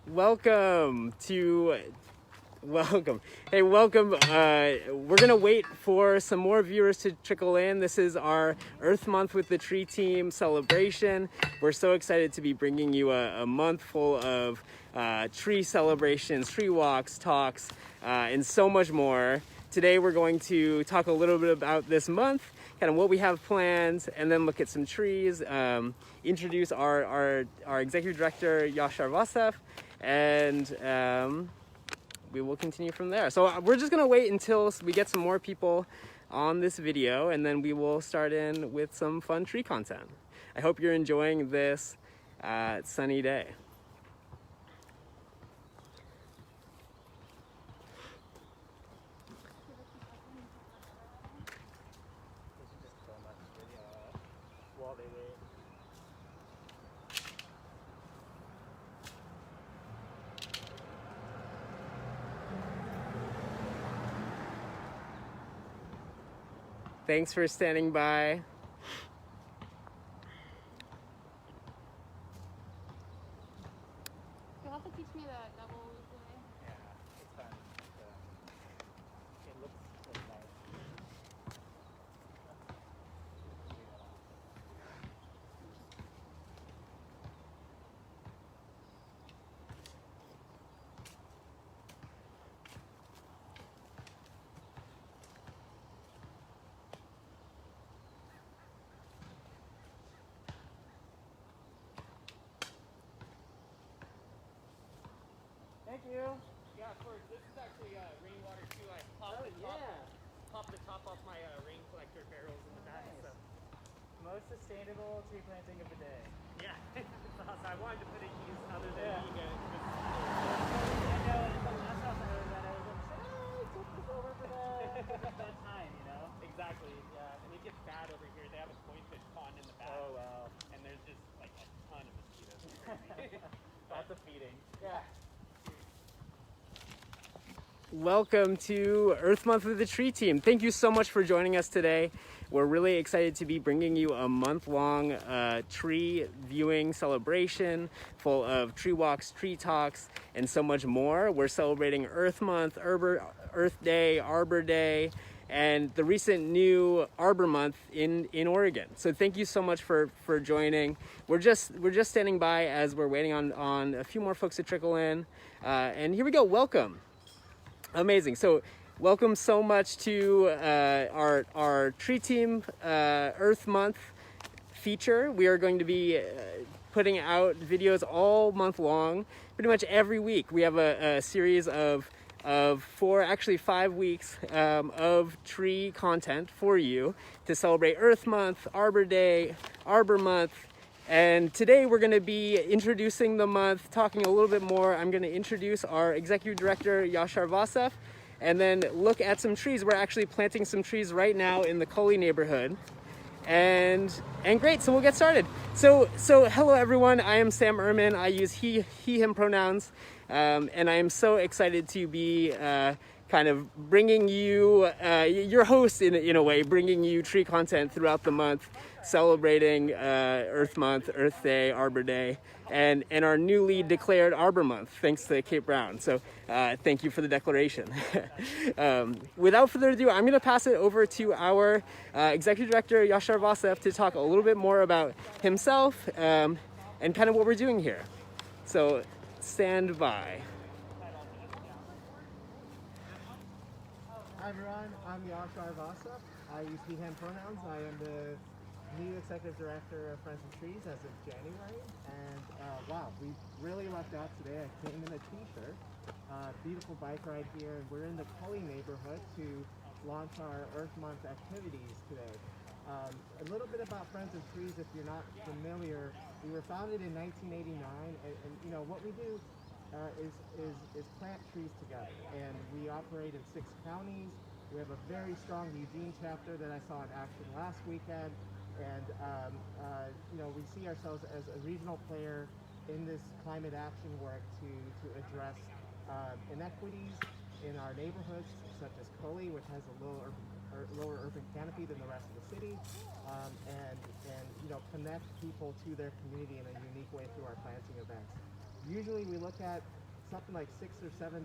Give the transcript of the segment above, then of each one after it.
Welcome. Hey, welcome. We're gonna wait for some more viewers to trickle in. This is our Earth Month with the Tree Team celebration. We're so excited to be bringing you a month full of tree celebrations, tree walks, talks, and so much more. Today we're going to talk a little bit about this month, kind of what we have planned, and then look at some trees, introduce our executive director, Yashar Vasef, and we will continue from there. So we're just gonna wait until we get some more people on this video, and then we will start in with some fun tree content. I hope you're enjoying this sunny day. Thanks for standing by. You'll have to teach me that double ukulele. Yeah, it's fun. It looks nice. Thank you. Yeah, of course. This is actually rainwater too. I pop the top off my rain collector barrels in the back. Nice. So Most sustainable tree planting of the day. yeah, it's awesome. I wanted to put it use other than Yeah. being I know, and the last time I heard that, I was like, should I take this over for that time, you know? exactly. Yeah, and it gets bad over here. They have a koi fish pond in the back. Oh, wow. And there's just like a ton of mosquitoes. It's crazy. Lots of feeding. Yeah. Welcome to Earth Month with the Tree Team. Thank you so much for joining us today. We're really excited to be bringing you a month-long tree viewing celebration full of tree walks, tree talks, and so much more. We're celebrating Earth Month, Earth Day, Arbor Day, and the recent new Arbor Month in Oregon. So thank you so much for joining. We're just standing by as we're waiting on a few more folks to trickle in. And here we go. Welcome. Amazing. So welcome so much to our Tree Team Earth Month feature. We are going to be putting out videos all month long, pretty much every week. We have a series of 5 weeks of tree content for you to celebrate Earth Month, Arbor Day, Arbor Month. And today we're going to be introducing the month, talking a little bit more. I'm going to introduce our executive director, Yashar Vasef, and then look at some trees. We're actually planting some trees right now in the Cully neighborhood. And great, so we'll get started. So hello everyone, I am Sam Erman. I use he, him pronouns. And I am so excited to be kind of bringing you, your host in a way, bringing you tree content throughout the month, celebrating Earth Month, Earth Day, Arbor Day, and our newly declared Arbor Month, thanks to Cape Brown. So thank you for the declaration. Without further ado, I'm going to pass it over to our Executive Director, Yashar Vasef, to talk a little bit more about himself and kind of what we're doing here. So stand by. Hi everyone, I'm Yashar Vasef. I use he, him pronouns. I am the new executive director of Friends of Trees as of January. And wow, we really lucked out today. I came in a t-shirt, beautiful bike ride here, and we're in the Cully neighborhood to launch our Earth Month activities today. A little bit about Friends of Trees, if you're not familiar. We were founded in 1989, and you know what we do is plant trees together, and we operate in 6 counties. We have a very strong Eugene chapter that I saw in action last weekend, and you know, we see ourselves as a regional player in this climate action work to address inequities in our neighborhoods, such as Cully, which has a lower urban canopy than the rest of the city, and you know, connect people to their community in a unique way through our planting events. Usually we look at something like 6,000 or 7,000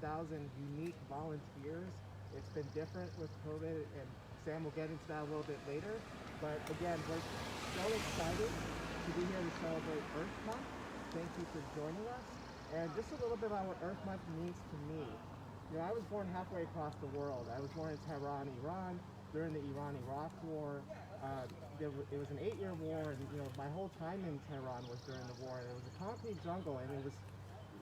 unique volunteers. It's been different with COVID, and Sam will get into that a little bit later. But again, we're so excited to be here to celebrate Earth Month. Thank you for joining us. And just a little bit about what Earth Month means to me. You know, I was born halfway across the world. I was born in Tehran, Iran, during the Iran-Iraq War. It was an 8-year war, and you know, my whole time in Tehran was during the war. And it was a concrete jungle, and it was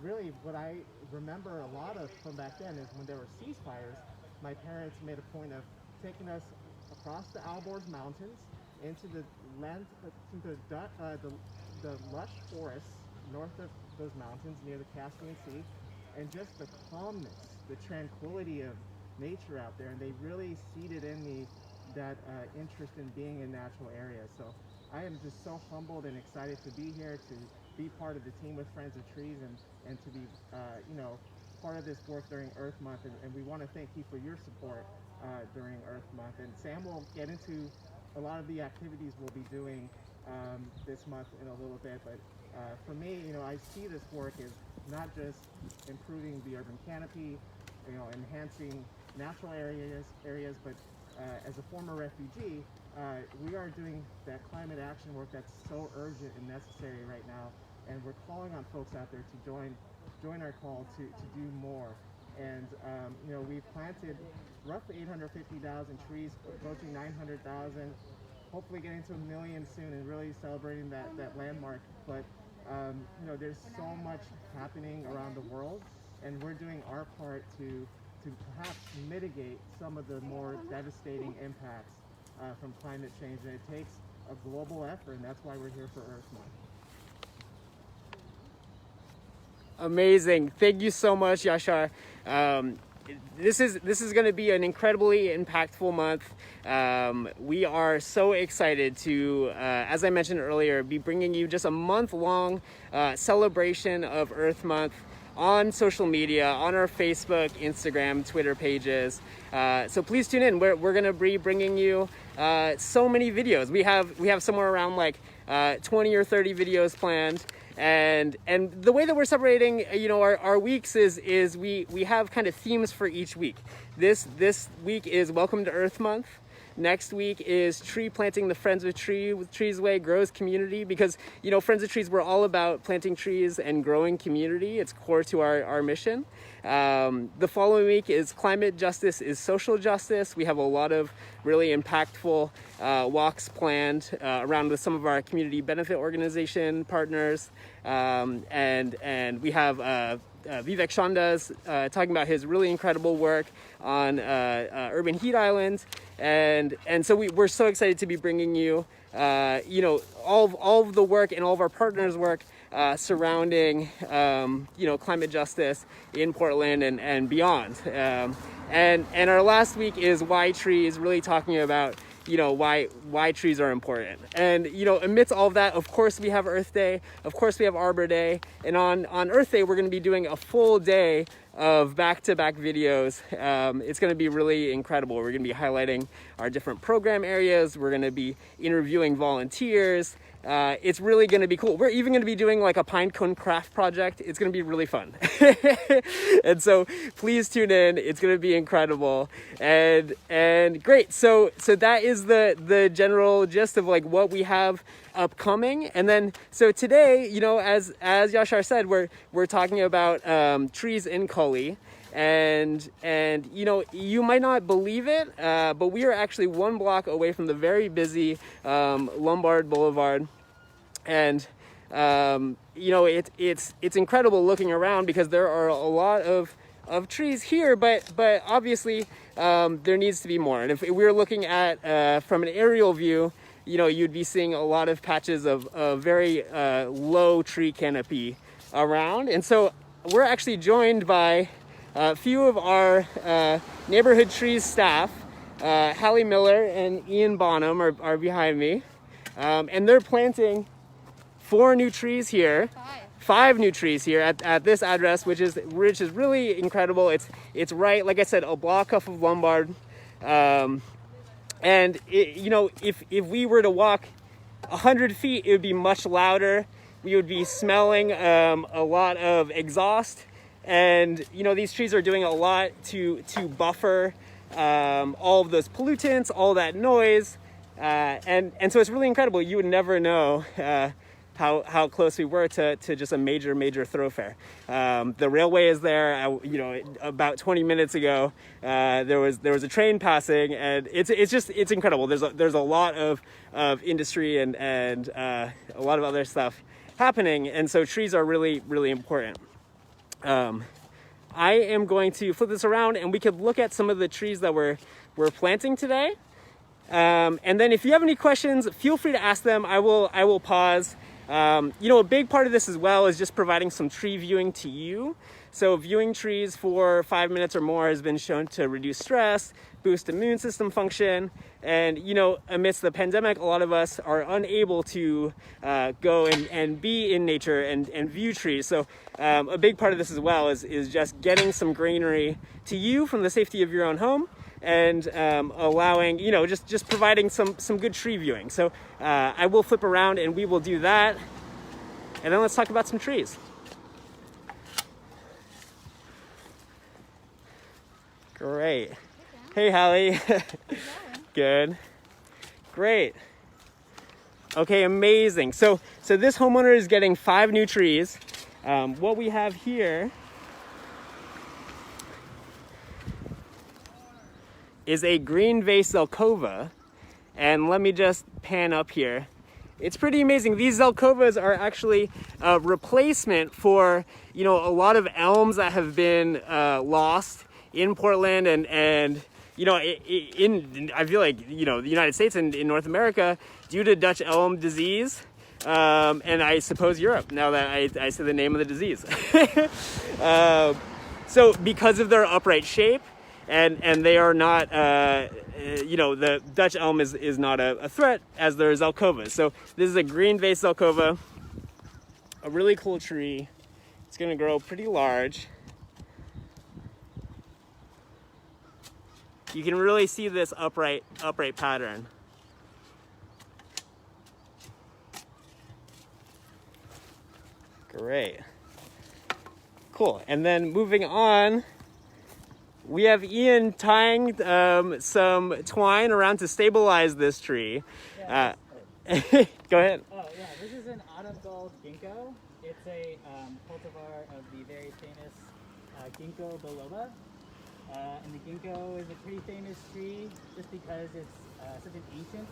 really what I remember a lot of from back then is when there were ceasefires, my parents made a point of taking us across the Alborz Mountains into the lush forests north of those mountains near the Caspian Sea, and just the calmness, the tranquility of nature out there. And they really seeded in me that interest in being in natural areas. So I am just so humbled and excited to be here, to be part of the team with Friends of Trees, and to be you know, part of this work during Earth Month. And we want to thank you for your support during Earth Month. And Sam will get into a lot of the activities we'll be doing this month in a little bit. But for me, you know, I see this work as not just improving the urban canopy, you know, enhancing natural areas, but as a former refugee, we are doing that climate action work that's so urgent and necessary right now, and we're calling on folks out there to join our call to do more. And you know, we've planted roughly 850,000 trees, approaching 900,000, hopefully getting to 1 million soon, and really celebrating that landmark. But you know, there's so much happening around the world, and we're doing our part to perhaps mitigate some of the more devastating impacts from climate change. And it takes a global effort, and that's why we're here for Earth Month. Amazing. Thank you so much, Yashar. This is going to be an incredibly impactful month. We are so excited to, as I mentioned earlier, be bringing you just a month-long celebration of Earth Month on social media, on our Facebook, Instagram, Twitter pages. So please tune in. We're going to be bringing you so many videos. We have somewhere around like 20 or 30 videos planned. And the way that we're separating, you know, our weeks is we have kind of themes for each week. This week is Welcome to Earth Month. Next week is tree planting. The Friends of Trees Way grows community, because, you know, Friends of Trees, we're all about planting trees and growing community. It's core to our mission. The following week is Climate Justice is Social Justice. We have a lot of really impactful walks planned around with some of our community benefit organization partners. And we have Vivek Chandas talking about his really incredible work on urban heat islands. And so we're so excited to be bringing you, you know, all of the work and all of our partners' work surrounding, you know, climate justice in Portland and beyond. And our last week is Why Trees, really talking about, you know, why trees are important. And, you know, amidst all of that, of course, we have Earth Day, of course, we have Arbor Day. And on Earth Day, we're going to be doing a full day of back-to-back videos. It's going to be really incredible. We're going to be highlighting our different program areas. We're going to be interviewing volunteers. It's really going to be cool. We're even going to be doing like a pine cone craft project. It's going to be really fun. And so please tune in. It's going to be incredible and great. So that is the general gist of like what we have upcoming. And then, so today, you know, as Yashar said, we're talking about trees in Cully. And you know, you might not believe it, but we are actually 1 block away from the very busy Lombard Boulevard. And you know, it's incredible looking around, because there are a lot of trees here, but obviously there needs to be more. And if we were looking at from an aerial view, you know, you'd be seeing a lot of patches of very low tree canopy around. And so we're actually joined by a few of our neighborhood trees staff. Hallie Miller and Ian Bonham are behind me, and they're planting 4 new trees here. 5 new trees here at this address, which is really incredible. It's right, like I said, a block off of Lombard. And it, you know, if we were to walk 100 feet, it would be much louder. we would be smelling a lot of exhaust. And these trees are doing a lot to buffer all of those pollutants, all that noise, and so it's really incredible. You would never know how close we were to just a major thoroughfare. The railway is there. About 20 minutes ago, there was a train passing, and it's incredible. There's a lot of industry and a lot of other stuff happening, and so trees are really important. I am going to flip this around, and we could look at some of the trees that we're planting today. And then if you have any questions, feel free to ask them. I will pause. A big part of this as well is just providing some tree viewing to you. So viewing trees for 5 minutes or more has been shown to reduce stress, boost immune system function. And, amidst the pandemic, a lot of us are unable to go and be in nature and view trees. So a big part of this as well is just getting some greenery to you from the safety of your own home, and allowing, just providing some good tree viewing. So I will flip around and we will do that. And then let's talk about some trees. Great. Hey, Hallie. Good. Great. Okay, amazing. So this homeowner is getting 5 new trees. What we have here is a green vase Zelkova, and let me just pan up here. It's pretty amazing. These Zelkovas are actually a replacement for a lot of elms that have been lost in Portland and I feel like the United States and in North America due to Dutch elm disease, and I suppose Europe, now that I say the name of the disease. So because of their upright shape, and they are not, the Dutch elm is not a threat as their Zelkovas. So this is a green vase Zelkova, a really cool tree. It's going to grow pretty large. You can really see this upright pattern. Great. Cool. And then moving on, we have Ian tying some twine around to stabilize this tree. Yeah, go ahead. Oh yeah, this is an autumn gold ginkgo. It's a cultivar of the very famous Ginkgo biloba. And the ginkgo is a pretty famous tree just because it's such an ancient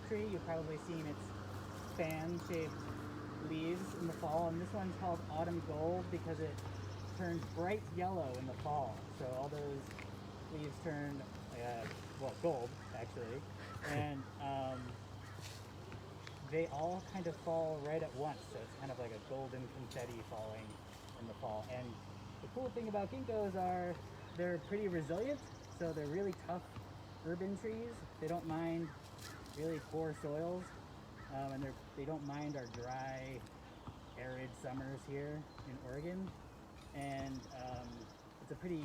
tree. You've probably seen its fan-shaped leaves in the fall, and this one's called autumn gold because it turns bright yellow in the fall. So all those leaves turn, gold actually, and they all kind of fall right at once. So it's kind of like a golden confetti falling in the fall. And the cool thing about ginkgos are they're pretty resilient, so they're really tough urban trees. They don't mind really poor soils, and they don't mind our dry, arid summers here in Oregon. And it's a pretty,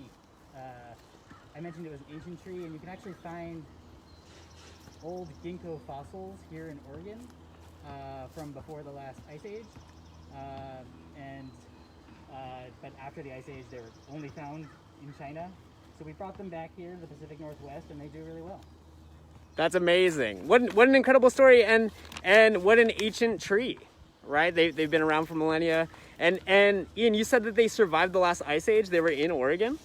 I mentioned it was an ancient tree, and you can actually find old ginkgo fossils here in Oregon from before the last ice age. But after the ice age, they were only found in China. So we brought them back here to the Pacific Northwest, and they do really well. That's amazing. What an incredible story, and what an ancient tree, right? They've been around for millennia. And Ian, you said that they survived the last ice age. They were in Oregon?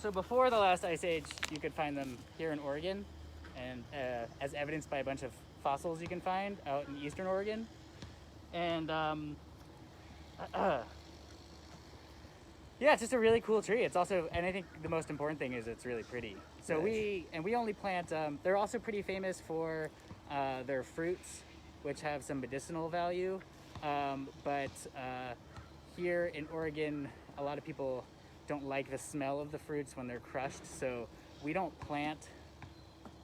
So before the last ice age, you could find them here in Oregon, and as evidenced by a bunch of fossils you can find out in eastern Oregon. And yeah, it's just a really cool tree. It's also, and I think the most important thing is it's really pretty. So we only plant, they're also pretty famous for their fruits, which have some medicinal value. But here in Oregon, a lot of people don't like the smell of the fruits when they're crushed. So we don't plant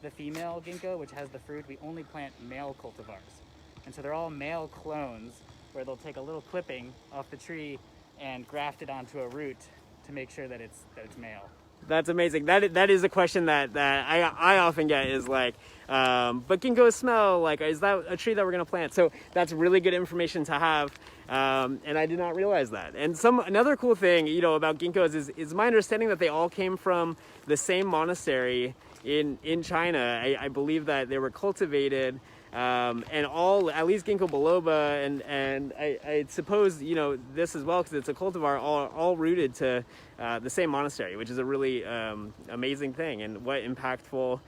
the female ginkgo, which has the fruit. We only plant male cultivars. And so they're all male clones where they'll take a little clipping off the tree and graft it onto a root to make sure that it's male. That's amazing. That is a question that I often get is like, but ginkgos smell, like, is that a tree that we're going to plant? So that's really good information to have. And I did not realize that. And another cool thing, you know, about ginkgos is my understanding that they all came from the same monastery in China. I believe that they were cultivated, and all, at least ginkgo biloba, and I suppose, you know, this as well, because it's a cultivar, all rooted to the same monastery, which is a really amazing thing. And what impactful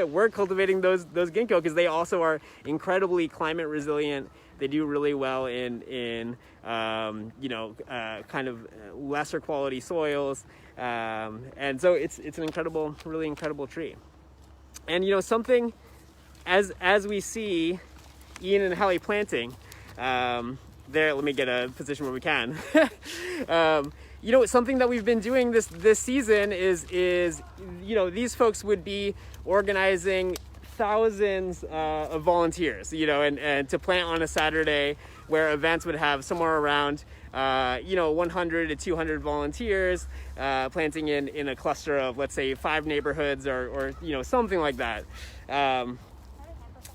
work cultivating those ginkgo, because they also are incredibly climate resilient. They do really well in you know, kind of lesser quality soils, and so it's an incredible, really incredible tree. And you know, something as we see Ian and Hallie planting, there, let me get a position where we can. You know, something that we've been doing this season is you know, these folks would be organizing thousands of volunteers, you know, and to plant on a Saturday where events would have somewhere around you know, 100 to 200 volunteers planting in a cluster of, let's say, 5 neighborhoods or you know, something like that.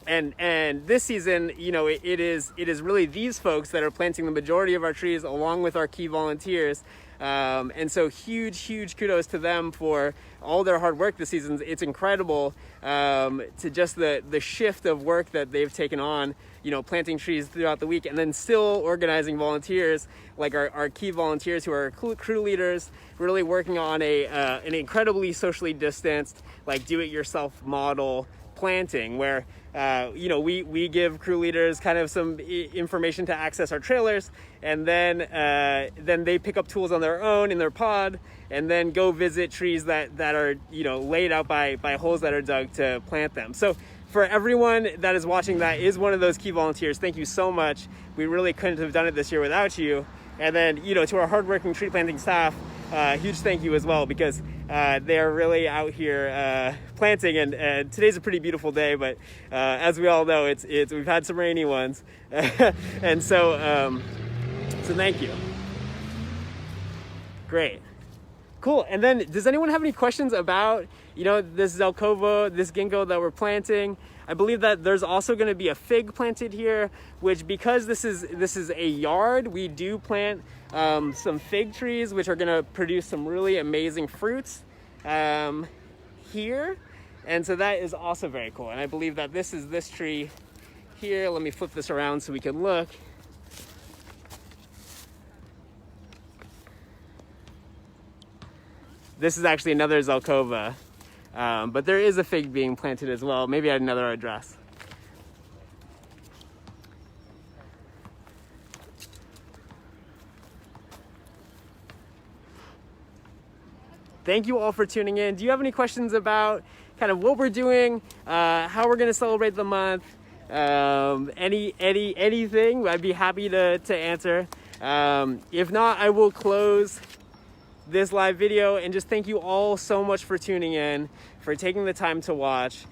And this season, you know, it is really these folks that are planting the majority of our trees along with our key volunteers. And so huge kudos to them for all their hard work this season. It's incredible to just the shift of work that they've taken on, you know, planting trees throughout the week and then still organizing volunteers like our key volunteers who are crew leaders, really working on an incredibly socially distanced, like do-it-yourself model planting where you know, we give crew leaders kind of some information to access our trailers, and then they pick up tools on their own in their pod and then go visit trees that are, you know, laid out by holes that are dug to plant them. So for everyone that is watching that is one of those key volunteers, thank you so much. We really couldn't have done it this year without you. And then, you know, to our hardworking tree planting staff, huge thank you as well, because they are really out here planting, and today's a pretty beautiful day, but as we all know, it's we've had some rainy ones, and so thank you. Great, cool. And then, does anyone have any questions about, you know, this Zelkova, this ginkgo that we're planting? I believe that there's also going to be a fig planted here, which, because this is a yard, we do plant some fig trees, which are going to produce some really amazing fruits here. And so that is also very cool. And I believe that this is this tree here. Let me flip this around so we can look. This is actually another Zelkova. But there is a fig being planted as well, maybe at another address. Thank you all for tuning in. Do you have any questions about kind of what we're doing, how we're going to celebrate the month, anything? I'd be happy to answer. If not, I will close this live video and just thank you all so much for tuning in, for taking the time to watch,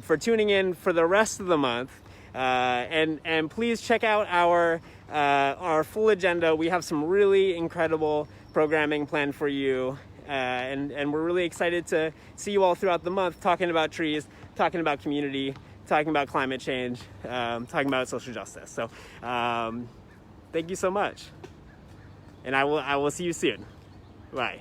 for tuning in for the rest of the month, and please check out our full agenda. We have some really incredible programming planned for you, and we're really excited to see you all throughout the month talking about trees, talking about community, talking about climate change, talking about social justice. So thank you so much, and I will see you soon. Bye.